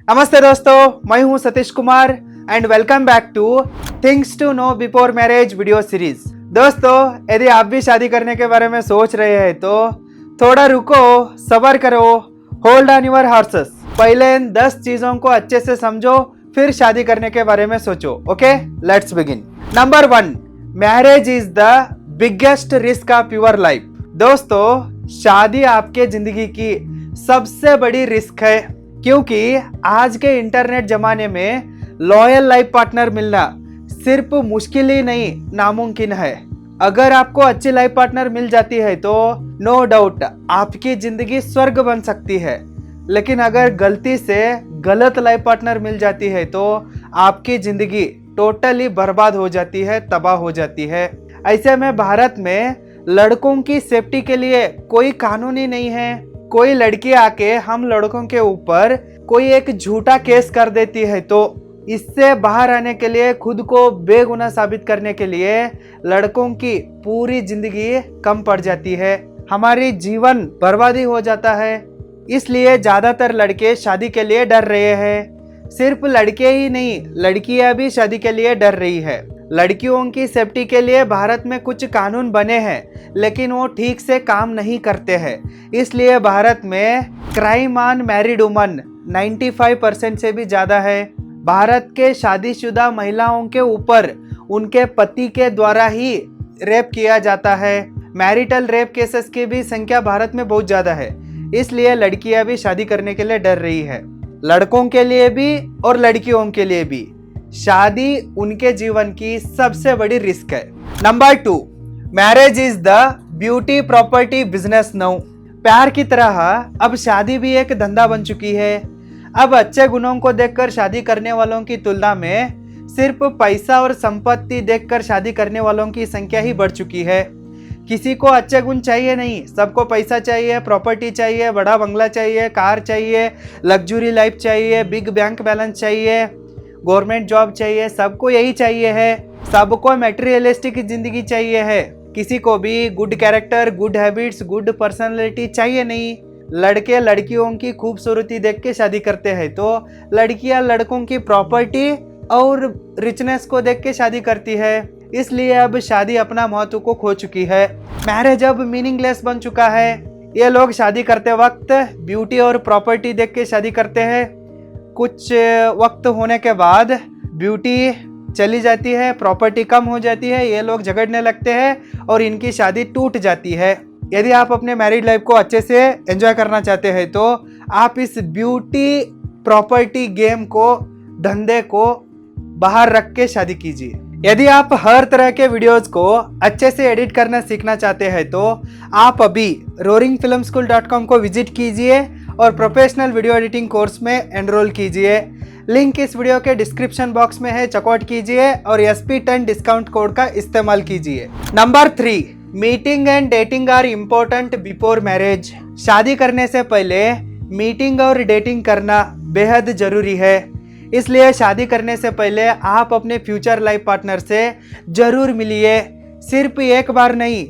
नमस्ते दोस्तों, मैं हूं Satish Kumar and welcome back to things to know before marriage video series. दोस्तों, यदि आप भी शादी करने के बारे में सोच रहे हैं तो थोड़ा रुको, सब्र करो, होल्ड ऑन योर हॉर्सेस। पहले इन 10 चीजों को अच्छे से समझो, फिर शादी करने के बारे में सोचो। Okay, let's begin. Number 1, marriage is the biggest risk of your life. दोस्तों, शादी आपके जिंदगी की सबसे बड़ी रिस्क है, क्योंकि आज के इंटरनेट जमाने में लॉयल लाइफ पार्टनर मिलना सिर्फ मुश्किल ही नहीं, नामुमकिन है। अगर आपको अच्छी लाइफ पार्टनर मिल जाती है तो नो डाउट आपकी जिंदगी स्वर्ग बन सकती है, लेकिन अगर गलती से गलत लाइफ पार्टनर मिल जाती है तो आपकी जिंदगी टोटली बर्बाद हो जाती है, तबाह हो जाती है। ऐसे में भारत में लड़कों की सेफ्टी के लिए कोई कानून ही नहीं है। कोई लड़की आके हम लड़कों के ऊपर कोई एक झूठा केस कर देती है तो इससे बाहर आने के लिए, खुद को बेगुनाह साबित करने के लिए लड़कों की पूरी जिंदगी कम पड़ जाती है, हमारी जीवन बर्बादी हो जाता है। इसलिए ज्यादातर लड़के शादी के लिए डर रहे हैं। सिर्फ लड़के ही नहीं, लड़कियां भी शादी के लिए डर रही है। लड़कियों की सेफ्टी के लिए भारत में कुछ कानून बने हैं, लेकिन वो ठीक से काम नहीं करते हैं। इसलिए भारत में क्राइम ऑन मैरिड वुमन 95% से भी ज़्यादा है। भारत के शादीशुदा महिलाओं के ऊपर उनके पति के द्वारा ही रेप किया जाता है। मैरिटल रेप केसेस की भी संख्या भारत में बहुत ज़्यादा है। इसलिए लड़कियां भी शादी करने के लिए डर रही है। लड़कों के लिए भी और लड़कियों के लिए भी शादी उनके जीवन की सबसे बड़ी रिस्क है। Number 2, marriage is the beauty property business now. प्यार की तरह अब शादी भी एक धंधा बन चुकी है। अब अच्छे गुणों को देखकर शादी करने वालों की तुलना में सिर्फ पैसा और संपत्ति देखकर शादी करने वालों की संख्या ही बढ़ चुकी है। किसी को अच्छे गुण चाहिए नहीं, सबको पैसा चाहिए, प्रॉपर्टी चाहिए, बड़ा बंगला चाहिए, कार चाहिए, लग्जरी लाइफ चाहिए, बिग बैंक बैलेंस चाहिए, गवर्नमेंट जॉब चाहिए। सबको यही चाहिए है। सबको मटेरियलिस्टिक जिंदगी चाहिए है। किसी को भी good character, good habits, good personality चाहिए नहीं। लड़के लड़कियों की खूबसूरती देख के शादी करते हैं तो लड़कियां लड़कों की प्रॉपर्टी और रिचनेस को देख के शादी करती है। इसलिए अब शादी अपना महत्व को खो चुकी है। मैरिज अब मीनिंगलेस बन चुका है। ये लोग शादी करते वक्त ब्यूटी और प्रॉपर्टी देख के शादी करते हैं। कुछ वक्त होने के बाद ब्यूटी चली जाती है, प्रॉपर्टी कम हो जाती है, ये लोग झगड़ने लगते हैं और इनकी शादी टूट जाती है। यदि आप अपने मैरिड लाइफ को अच्छे से एंजॉय करना चाहते हैं तो आप इस ब्यूटी प्रॉपर्टी गेम को, धंधे को बाहर रख के शादी कीजिए। यदि आप हर तरह के वीडियोस को अच्छे से एडिट करना सीखना चाहते हैं तो आप अभी roaringfilmschool.com को विजिट कीजिए और प्रोफेशनल वीडियो एडिटिंग कोर्स में एनरोल कीजिए। लिंक इस वीडियो के डिस्क्रिप्शन बॉक्स में है, चेकआउट कीजिए और SP10 डिस्काउंट कोड का इस्तेमाल कीजिए। Number 3, meeting and dating are important before marriage. शादी करने से पहले मीटिंग और डेटिंग करना बेहद जरूरी है। इसलिए शादी करने से पहले आप अपने फ्यूचर लाइफ पार्टनर से जरूर मिलिए। सिर्फ एक बार नहीं,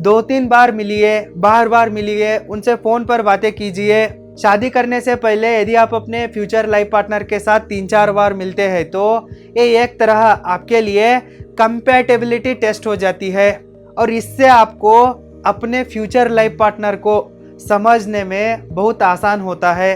2-3 बार मिलिए, बार बार मिलिए, उनसे फोन पर बातें कीजिए। शादी करने से पहले यदि आप अपने फ्यूचर लाइफ पार्टनर के साथ 3-4 बार मिलते हैं तो ये एक तरह आपके लिए कंपैटिबिलिटी टेस्ट हो जाती है और इससे आपको अपने फ्यूचर लाइफ पार्टनर को समझने में बहुत आसान होता है।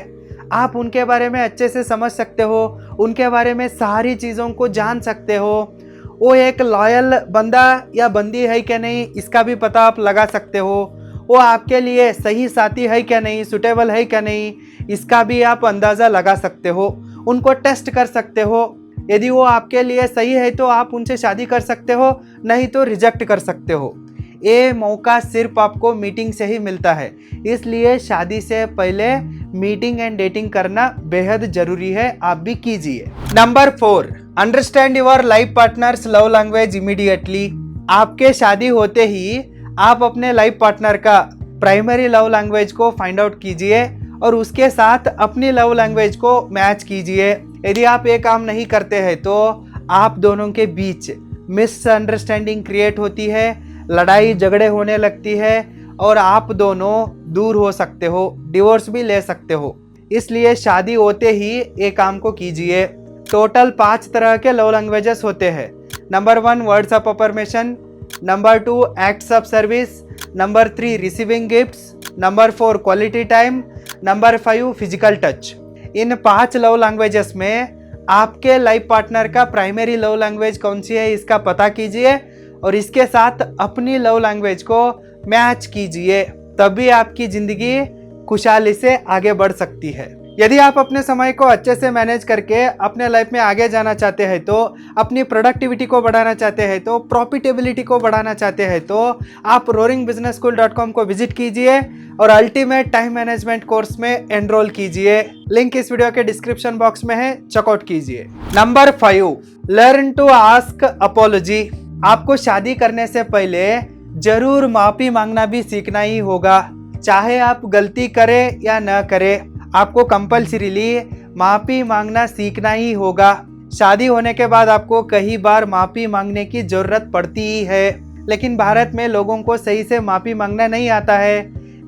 आप उनके बारे में अच्छे से समझ सकते हो, उनके बारे में सारी चीज़ों को जान सकते हो। वो एक लॉयल बंदा या बंदी है क्या नहीं, इसका भी पता आप लगा सकते हो। वो आपके लिए सही साथी है क्या नहीं, सुटेबल है क्या नहीं, इसका भी आप अंदाज़ा लगा सकते हो। उनको टेस्ट कर सकते हो। यदि वो आपके लिए सही है तो आप उनसे शादी कर सकते हो, नहीं तो रिजेक्ट कर सकते हो। ये मौका सिर्फ आपको मीटिंग से ही मिलता है। इसलिए शादी से पहले मीटिंग एंड डेटिंग करना बेहद जरूरी है, आप भी कीजिए। Number 4, understand your life partners love language immediately. आपके शादी होते ही आप अपने लाइफ पार्टनर का प्राइमरी लव लैंग्वेज को फाइंड आउट कीजिए और उसके साथ अपनी लव लैंग्वेज को मैच कीजिए। यदि आप ये काम नहीं करते हैं तो आप दोनों के बीच मिसअंडरस्टैंडिंग क्रिएट होती है, लड़ाई झगड़े होने लगती है और आप दोनों दूर हो सकते हो, डिवोर्स भी ले सकते हो। इसलिए शादी होते ही ये काम को कीजिए। टोटल 5 तरह के लव लैंग्वेजेस होते हैं। Number 1 words of affirmation, number 2 acts of service, number 3 receiving gifts, number 4 quality time, number 5 physical touch. In 5 love languages में आपके लाइफ पार्टनर का प्राइमरी लव लैंग्वेज कौन सी है इसका पता कीजिए और इसके साथ अपनी लव लैंग्वेज को मैच कीजिए, तभी आपकी जिंदगी खुशहाली से आगे बढ़ सकती है। यदि आप अपने समय को अच्छे से मैनेज करके अपने लाइफ में आगे जाना चाहते हैं, तो अपनी प्रोडक्टिविटी को बढ़ाना चाहते हैं, तो प्रॉफिटेबिलिटी को बढ़ाना चाहते हैं, तो आप roaringbusinessschool.com को विजिट कीजिए और अल्टीमेट टाइम मैनेजमेंट कोर्स में एनरोल कीजिए। लिंक इस वीडियो के डिस्क्रिप्शन बॉक्स में है, चेकआउट कीजिए। Number 5 learn to ask apology. आपको शादी करने से पहले जरूर माफी मांगना भी सीखना ही होगा, चाहे आप गलती करें या न करें, आपको कंपल्सरीली माफी मांगना सीखना ही होगा। शादी होने के बाद आपको कई बार माफी मांगने की जरूरत पड़ती ही है, लेकिन भारत में लोगों को सही से माफी मांगना नहीं आता है।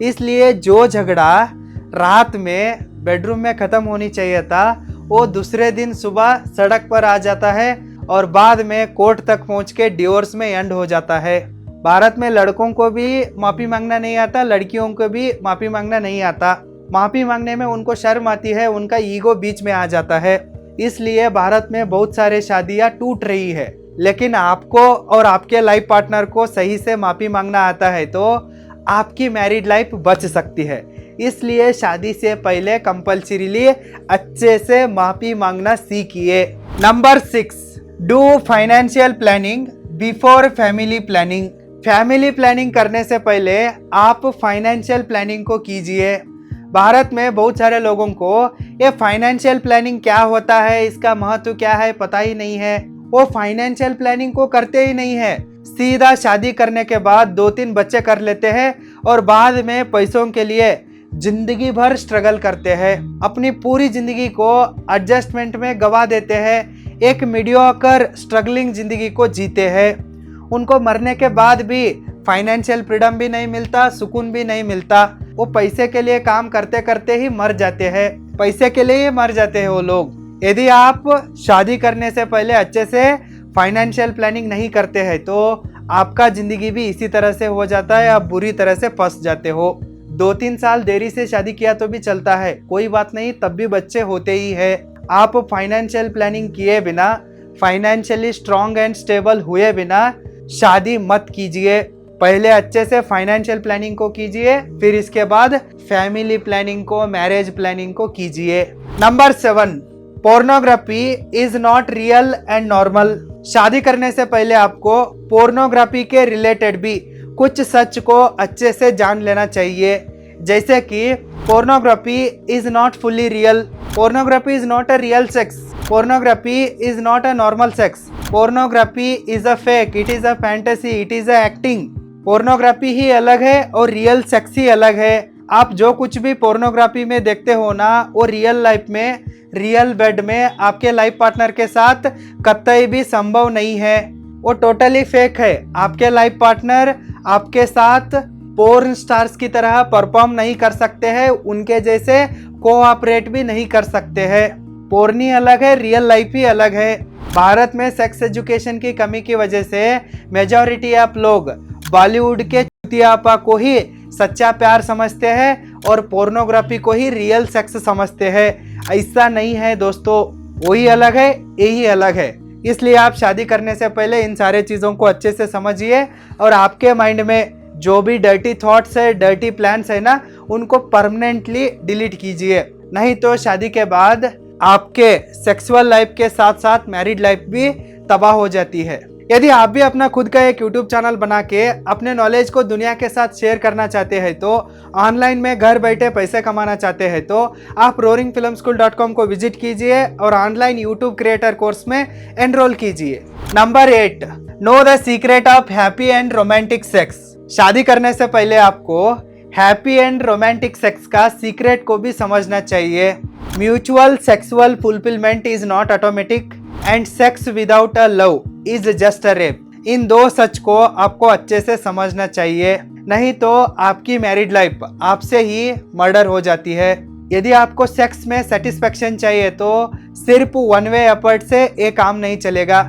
इसलिए जो झगड़ा रात में बेडरूम में खत्म होनी चाहिए था, वो दूसरे दिन सुबह सड़क पर आ जाता है और बाद में कोर्ट तक पहुंच के डिवोर्स में एंड हो जाता है। भारत में लड़कों को भी माफी मांगना नहीं आता, लड़कियों को भी माफी मांगना नहीं आता। माफी मांगने में उनको शर्म आती है, उनका ईगो बीच में आ जाता है। इसलिए भारत में बहुत सारे शादियां टूट रही है। लेकिन आपको और आपके लाइफ पार्टनर को सही से माफी मांगना आता है तो आपकी मैरिड लाइफ बच सकती है। इसलिए शादी से पहले कंपल्सरीली अच्छे से माफी मांगना सीखिए। Number 6 do financial planning before family planning. Family planning करने से पहले आप फाइनेंशियल प्लानिंग को कीजिए। भारत में बहुत सारे लोगों को ये फाइनेंशियल प्लानिंग क्या होता है, इसका महत्व क्या है पता ही नहीं है। वो फाइनेंशियल प्लानिंग को करते ही नहीं है, सीधा शादी करने के बाद 2-3 बच्चे कर लेते हैं और बाद में पैसों के लिए जिंदगी भर स्ट्रगल करते हैं, अपनी पूरी जिंदगी को एडजस्टमेंट में गवा देते हैं, एक मीडियोकर स्ट्रगलिंग जिंदगी को जीते हैं। उनको मरने के बाद भी फाइनेंशियल फ्रीडम भी नहीं मिलता, सुकून भी नहीं मिलता। वो पैसे के लिए काम करते करते ही मर जाते हैं, पैसे के लिए ही मर जाते हैं वो लोग। यदि आप शादी करने से पहले अच्छे से फाइनेंशियल प्लानिंग नहीं करते हैं तो आपका जिंदगी भी इसी तरह से हो जाता है, आप बुरी तरह से फंस जाते हो। 2-3 साल देरी से शादी किया तो भी चलता है, कोई बात नहीं, तब भी बच्चे होते ही है। आप फाइनेंशियल प्लानिंग किए बिना, फाइनेंशियली स्ट्रांग एंड स्टेबल हुए बिना शादी मत कीजिए। पहले अच्छे से फाइनेंशियल प्लानिंग को कीजिए, फिर इसके बाद फैमिली प्लानिंग को, मैरिज प्लानिंग को कीजिए। Number 7 pornography is not real and normal. शादी करने से पहले आपको पोर्नोग्राफी के रिलेटेड भी कुछ सच को अच्छे से जान लेना चाहिए, जैसे कि pornography is not fully real, pornography is not a real sex, pornography is not a normal sex, pornography is a fake, it is a fantasy, it is a acting. Pornography ही अलग है और रियल सेक्स ही अलग है। आप जो कुछ भी पोर्नोग्राफी में देखते हो ना, वो रियल लाइफ में, रियल बेड में आपके लाइफ पार्टनर के साथ कतई भी संभव नहीं है, वो टोटली फेक है। आपके लाइफ पार्टनर आपके साथ पोर्न स्टार्स की तरह परफॉर्म नहीं कर सकते हैं, उनके जैसे कोऑपरेट भी नहीं कर सकते हैं। पोर्नी अलग है, रियल लाइफ ही अलग है। भारत में सेक्स एजुकेशन की कमी की वजह से मेजॉरिटी ऑफ लोग बॉलीवुड के चुतियापा को ही सच्चा प्यार समझते हैं और पोर्नोग्राफी को ही रियल सेक्स समझते हैं। ऐसा नहीं है दोस्तों, वही अलग है, यही अलग है। इसलिए आप शादी करने से पहले इन सारे चीज़ों को अच्छे से समझिए और आपके माइंड में जो भी डर्टी थॉट्स है, डर्टी प्लान्स है ना, उनको परमानेंटली डिलीट कीजिए। नहीं तो शादी के बाद आपके सेक्सुअल लाइफ के साथ साथ मैरिड लाइफ भी तबाह हो जाती है। यदि आप भी अपना खुद का एक यूट्यूब चैनल बना के अपने नॉलेज को दुनिया के साथ शेयर करना चाहते हैं, तो ऑनलाइन में घर बैठे पैसे कमाना चाहते हैं, तो आप roaringfilmschool.com को विजिट कीजिए और ऑनलाइन यूट्यूब क्रिएटर कोर्स में एनरोल कीजिए। Number 8 know the secret of happy and romantic sex. शादी करने से पहले आपको हैप्पी एंड रोमांटिक सेक्स का सीक्रेट को भी समझना चाहिए। Mutual sexual fulfilment is not automatic and sex without a love is just a rape. इन दो सच को आपको अच्छे से समझना चाहिए, नहीं तो आपकी मैरिड लाइफ आपसे ही मर्डर हो जाती है। यदि आपको सेक्स में सेटिस्फेक्शन चाहिए तो सिर्फ वन वे एफर्ट से ये काम नहीं चलेगा,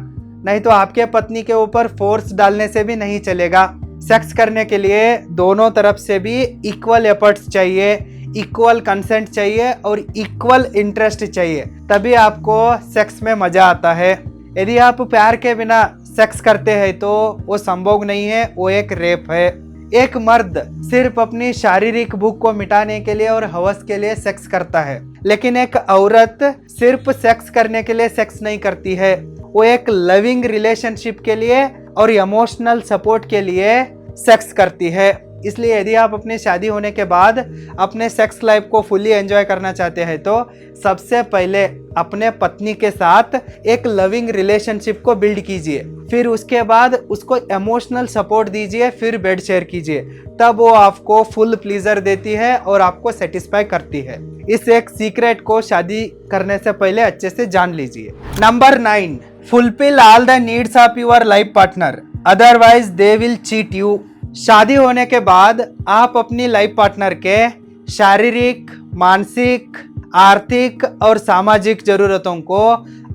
नहीं तो आपके पत्नी के ऊपर फोर्स डालने से भी नहीं चलेगा। सेक्स करने के लिए दोनों तरफ से भी इक्वल एफर्ट्स चाहिए, इक्वल कंसेंट चाहिए और इक्वल इंटरेस्ट चाहिए, तभी आपको सेक्स में मजा आता है। यदि आप प्यार के बिना सेक्स करते हैं तो वो संभोग नहीं है, वो एक रेप है। एक मर्द सिर्फ अपनी शारीरिक भूख को मिटाने के लिए और हवस के लिए सेक्स करता है, लेकिन एक औरत सिर्फ सेक्स करने के लिए सेक्स नहीं करती है, वो एक लविंग रिलेशनशिप के लिए और इमोशनल सपोर्ट के लिए सेक्स करती है। इसलिए यदि आप अपनी शादी होने के बाद अपने सेक्स लाइफ को फुली एंजॉय करना चाहते हैं तो सबसे पहले अपने पत्नी के साथ एक लविंग रिलेशनशिप को बिल्ड कीजिए, फिर उसके बाद उसको इमोशनल सपोर्ट दीजिए, फिर बेड शेयर कीजिए, तब वो आपको फुल प्लीजर देती है और आपको सेटिस्फाई करती है। इस एक सीक्रेट को शादी करने से पहले अच्छे से जान लीजिए। Number 9, fulfil all the needs of your life partner, otherwise they will cheat you. शादी होने के बाद आप अपनी लाइफ पार्टनर के शारीरिक, मानसिक, आर्थिक और सामाजिक जरूरतों को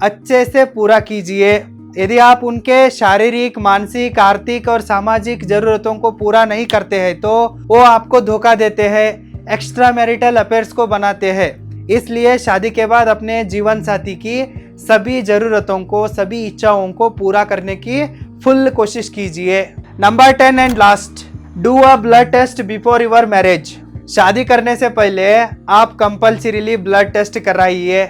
अच्छे से पूरा कीजिए। यदि आप उनके शारीरिक, मानसिक, आर्थिक और सामाजिक जरूरतों को पूरा नहीं करते हैं तो वो आपको धोखा देते हैं, एक्स्ट्रा मैरिटल अफेयर्स को बनाते हैं। इसलिए शादी के बाद अपने जीवन साथी की सभी जरूरतों को, सभी इच्छाओं को पूरा करने की फुल कोशिश कीजिए। Number 10 and last, do a blood test before your marriage. शादी करने से पहले आप कंपल्सरीली ब्लड टेस्ट कराइए,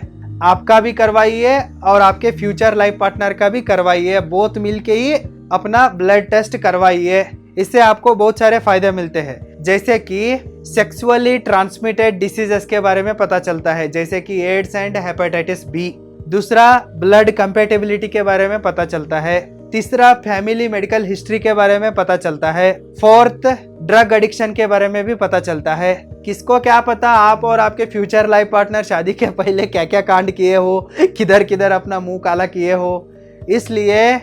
आपका भी करवाइए और आपके फ्यूचर लाइफ पार्टनर का भी करवाइए, बोथ मिलके ही अपना ब्लड टेस्ट करवाइए। इससे आपको बहुत सारे फायदे मिलते हैं, जैसे कि सेक्सुअली ट्रांसमिटेड डिसीजेस के बारे में पता चलता है, जैसे कि एड्स एंड हेपेटाइटिस बी। दूसरा, ब्लड कंपेटेबिलिटी के बारे में पता चलता है। तीसरा, फैमिली मेडिकल हिस्ट्री के बारे में पता चलता है। फोर्थ, ड्रग एडिक्शन के बारे में भी पता चलता है। किसको क्या पता आप और आपके फ्यूचर लाइफ पार्टनर शादी के पहले क्या क्या कांड किए हो, किधर किधर अपना मुंह काला किए हो। इसलिए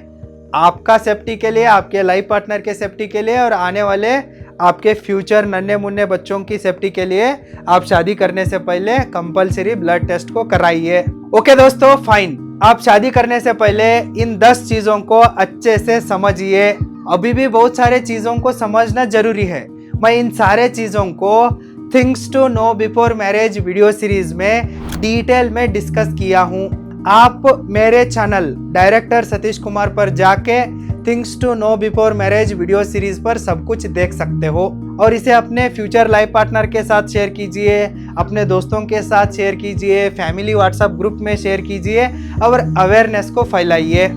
आपका सेफ्टी के लिए, आपके लाइफ पार्टनर के सेफ्टी के लिए और आने वाले आपके फ्यूचर नन्हे मुन्ने बच्चों की सेफ्टी के लिए आप शादी करने से पहले कंपलसरी ब्लड टेस्ट को कराइए। ओके दोस्तों, फाइन। आप शादी करने से पहले इन 10 चीजों को अच्छे से समझिए। अभी भी बहुत सारे चीजों को समझना जरूरी है। मैं इन सारे चीजों को things to know before marriage video series में डिटेल में डिस्कस किया हूँ। आप मेरे चैनल डायरेक्टर सतीश कुमार पर जाके things to know before marriage video series पर सब कुछ देख सकते हो और इसे अपने फ्यूचर लाइफ पार्टनर के साथ शेयर कीजिए, अपने दोस्तों के साथ शेयर कीजिए, फैमिली व्हाट्सएप ग्रुप में शेयर कीजिए और अवेयरनेस को फैलाइए।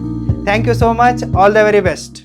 Thank you so much, all the very best.